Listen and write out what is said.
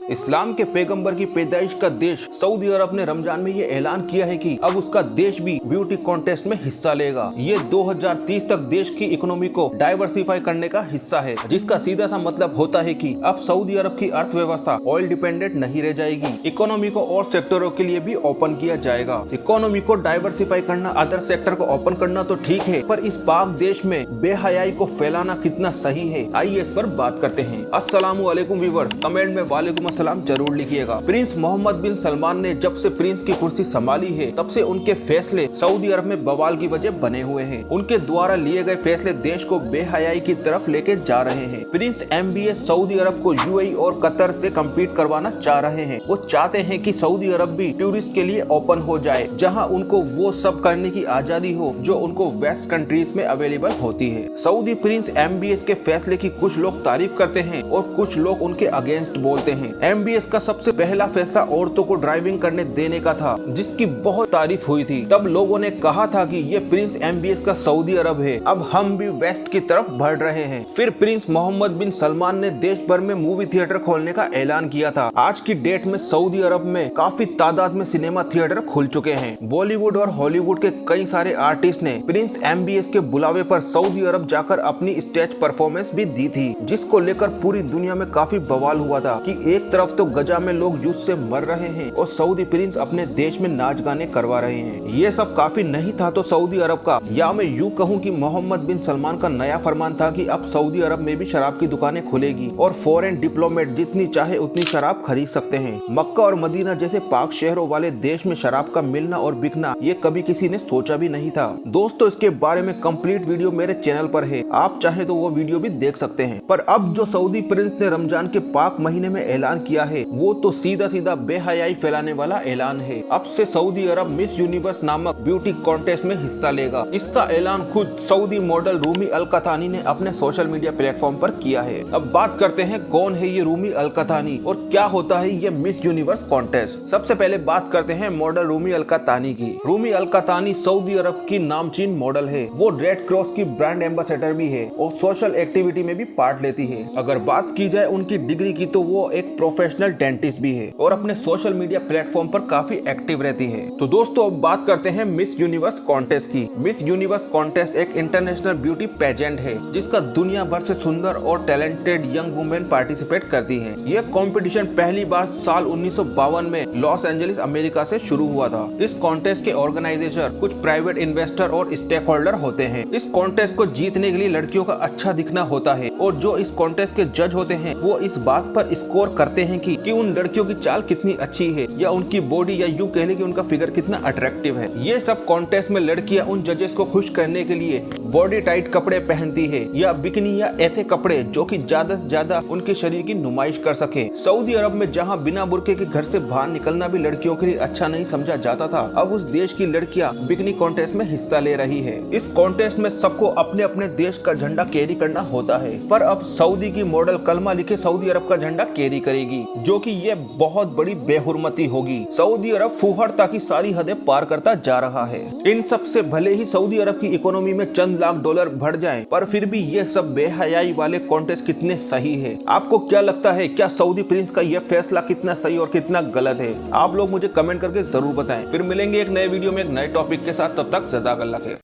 इस्लाम के पैगंबर की पैदाइश का देश सऊदी अरब ने रमजान में ये ऐलान किया है कि अब उसका देश भी ब्यूटी कॉन्टेस्ट में हिस्सा लेगा। ये 2030 तक देश की इकोनॉमी को डाइवर्सिफाई करने का हिस्सा है, जिसका सीधा सा मतलब होता है कि अब सऊदी अरब की अर्थव्यवस्था ऑयल डिपेंडेंट नहीं रह जाएगी। इकोनॉमी को और सेक्टरों के लिए भी ओपन किया जाएगा। इकोनॉमी को डाइवर्सिफाई करना, अदर सेक्टर को ओपन करना तो ठीक है, पर इस पाक देश में बेहयाई को फैलाना कितना सही है, आइए इस पर बात करते हैं। अस्सलामुअलैकुम व्यूअर्स, कमेंट में वालेकुम अस्सलाम जरूर लिखिएगा। प्रिंस मोहम्मद बिन सलमान ने जब से प्रिंस की कुर्सी संभाली है, तब से उनके फैसले सऊदी अरब में बवाल की वजह बने हुए हैं। उनके द्वारा लिए गए फैसले देश को बेहयाई की तरफ लेके जा रहे हैं। प्रिंस MBS सऊदी अरब को UAE और कतर से कम्पीट करवाना चाह रहे हैं। वो चाहते हैं कि सऊदी अरब भी टूरिस्ट के लिए ओपन हो जाए, जहां उनको वो सब करने की आजादी हो जो उनको वेस्ट कंट्रीज में अवेलेबल होती है। सऊदी प्रिंस MBS के फैसले की कुछ लोग तारीफ करते हैं और कुछ लोग उनके अगेंस्ट बोलते हैं। MBS का सबसे पहला फैसला औरतों को ड्राइविंग करने देने का था, जिसकी बहुत तारीफ हुई थी। तब लोगों ने कहा था कि ये प्रिंस MBS का सऊदी अरब है, अब हम भी वेस्ट की तरफ बढ़ रहे हैं। फिर प्रिंस मोहम्मद बिन सलमान ने देश भर में मूवी थिएटर खोलने का ऐलान किया था। आज की डेट में सऊदी अरब में काफी तादाद में सिनेमा थिएटर खुल चुके हैं। बॉलीवुड और हॉलीवुड के कई सारे आर्टिस्ट ने प्रिंस MBS के बुलावे पर सऊदी अरब जाकर अपनी स्टेज परफॉर्मेंस भी दी थी, जिसको लेकर पूरी दुनिया में काफी बवाल हुआ था कि एक तरफ तो गजा में लोग युद्ध से मर रहे हैं और सऊदी प्रिंस अपने देश में नाच गाने करवा रहे हैं। ये सब काफी नहीं था तो सऊदी अरब का, या मैं यूँ कहूँ कि मोहम्मद बिन सलमान का नया फरमान था कि अब सऊदी अरब में भी शराब की दुकानें खुलेगी और फॉरेन डिप्लोमेट जितनी चाहे उतनी शराब खरीद सकते हैं। मक्का और मदीना जैसे पाक शहरों वाले देश में शराब का मिलना और बिकना ये कभी किसी ने सोचा भी नहीं था। दोस्तों, इसके बारे में कंप्लीट वीडियो मेरे चैनल पर है, आप चाहे तो वो वीडियो भी देख सकते हैं। पर अब जो सऊदी प्रिंस ने रमजान के पाक महीने में ऐलान किया है, वो तो सीधा सीधा बेहयाई फैलाने वाला ऐलान है। अब से सऊदी अरब मिस यूनिवर्स नामक ब्यूटी कॉन्टेस्ट में हिस्सा लेगा। इसका ऐलान खुद सऊदी मॉडल रूमी अल कतानी ने अपने सोशल मीडिया प्लेटफॉर्म पर किया है। अब बात करते हैं कौन है ये रूमी अल कतानी और क्या होता है ये मिस यूनिवर्स कॉन्टेस्ट। सबसे पहले बात करते हैं मॉडल रूमी अल कतानी की। रूमी अल कतानी सऊदी अरब की नामचीन मॉडल है। वो रेड क्रॉस की ब्रांड एम्बेसडर भी है और सोशल एक्टिविटी में भी पार्ट लेती है। अगर बात की जाए उनकी डिग्री की तो वो एक प्रोफेशनल डेंटिस्ट भी है और अपने सोशल मीडिया प्लेटफॉर्म पर काफी एक्टिव रहती है। तो दोस्तों, अब बात करते हैं मिस यूनिवर्स कॉन्टेस्ट की। मिस यूनिवर्स कॉन्टेस्ट एक इंटरनेशनल ब्यूटी पेजेंट है, जिसका दुनिया भर से सुंदर और टैलेंटेड यंग वुमेन पार्टिसिपेट करती हैं। यह कंपटीशन पहली बार साल 1952 में लॉस एंजलिस अमेरिका से शुरू हुआ था। इस कॉन्टेस्ट के ऑर्गेनाइजेशन कुछ प्राइवेट इन्वेस्टर और स्टेक होल्डर होते हैं। इस कॉन्टेस्ट को जीतने के लिए लड़कियों का अच्छा दिखना होता है और जो इस कॉन्टेस्ट के जज होते हैं वो इस बात पर स्कोर करते हैं कि उन लड़कियों की चाल कितनी अच्छी है या उनकी बॉडी या यूं कह ले कि उनका फिगर कितना अट्रैक्टिव है। ये सब कॉन्टेस्ट में लड़कियां उन जजेस को खुश करने के लिए बॉडी टाइट कपड़े पहनती है या बिकनी या ऐसे कपड़े जो कि ज्यादा से ज्यादा उनके शरीर की नुमाइश कर सके। सऊदी अरब में जहां बिना बुर्के के घर से बाहर निकलना भी लड़कियों के लिए अच्छा नहीं समझा जाता था, अब उस देश की लड़कियां बिकनी कॉन्टेस्ट में हिस्सा ले रही है। इस कॉन्टेस्ट में सबको अपने अपने देश का झंडा कैरी करना होता है, पर अब सऊदी की मॉडल कलमा लिखे सऊदी अरब का झंडा कैरी करेगी, जो कि ये बहुत बड़ी बेहुरमती होगी। सऊदी अरब फुहड़ता की सारी हदें पार करता जा रहा है। इन सब से भले ही सऊदी अरब की इकोनॉमी में चंद लाख डॉलर बढ़ जाएं, पर फिर भी ये सब बेहयाई वाले कॉन्टेस्ट कितने सही है। आपको क्या लगता है, क्या सऊदी प्रिंस का यह फैसला कितना सही और कितना गलत है? आप लोग मुझे कमेंट करके जरूर बताएं। फिर मिलेंगे एक नए वीडियो में एक नए टॉपिक के साथ, तब तक जज़ाकल्लाह खैर।